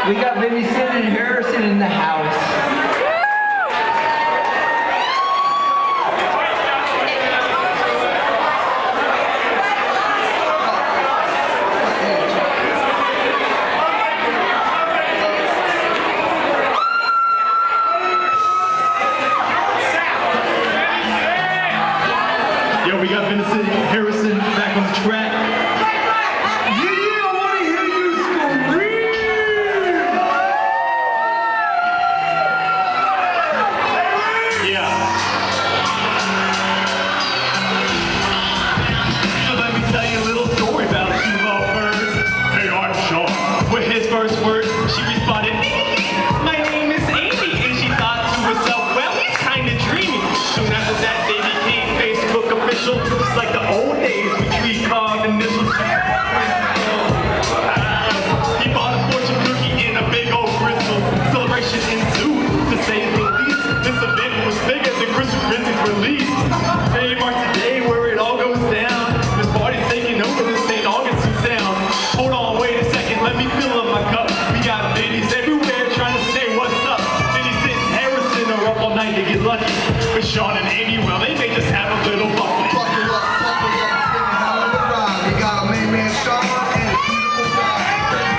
We got Vinny Cent Harrison in the house. Yo, we got Vinny Cent Harrison back on the track. His first word, she responded, "My name is Amy," and she thought to herself, well, he's kinda dreamy. Soon after that, they became Facebook official, just like the old days, which we called initials. He bought a fortune cookie in a big old crystal. Celebration ensued, to say the least. This event was bigger than Crystal Prince's release. They marked the day where it all goes down. This party's taking over the St. Augustine sound. Hold on, wait a second, let me fill up my cup. We got Vinny's everywhere trying to say what's up. Vinny Cent Harrison are up all night to get lucky. But Sean and Amy, well, they may just have a little Buckley. Buckle up, spinning hell of a ride. We got a man Sean and a beautiful bride.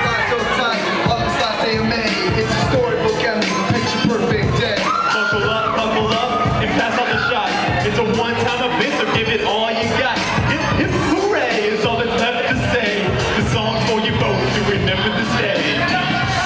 Ride so tight, on this last day of May. It's a storybook ending, a picture perfect day. Buckle up, and pass out the shot. It's a one-time event, so give it all you got. Hip, hip, hooray is all that's left to say. The song's for you both to remember this day.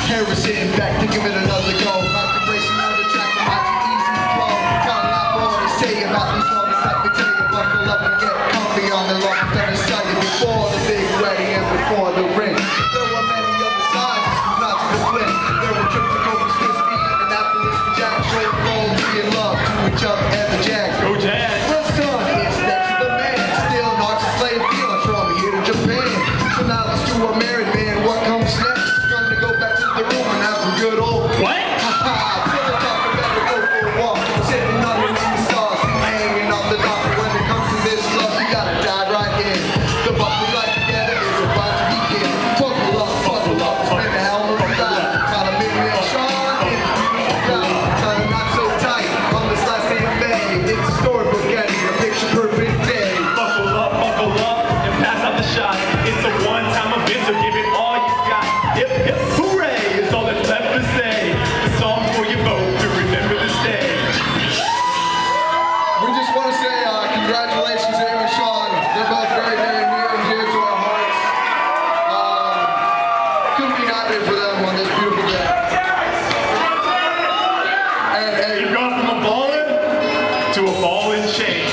Harrison, back to give it another go. About to brace another track, about to easy flow. Got a lot more to say about these songs. Let me tell you, buckle up and get comfy on the long finish side. Before the big wedding and before the ring. There were many other sides, this was not just a fling. There were trips to go to Swiss Beat and after this the Jack showed loyalty and love to each other and the Jack. Go Jack! Well son, it's next to the man. Still not to slave feeling from here to Japan. So now let's do a married man. What comes next? Gonna go back to the room and have a good old What? haha. Feel the talk, better go for a walk. Sitting underneath the stars, hanging off the dock. When it comes to this love, you gotta dive right in. The buckle right together is about to begin. Buckle up, spin the hell of a ride. Got a midnight Sean in the beautiful crowd. Kinda not so tight on this last day of May. It's a storybook ending, a picture perfect day. Buckle up, and pass out the shot. It's a one-time event, so give it all you got. Hip, hip, hooray is all that's left to say. The song's for you both to remember this day. We just want to say congratulations to Amy and Sean. They're both very, very near and dear to our hearts. Couldn't be happier for them on this beautiful day. And You've gone from a baller to a ball and chain.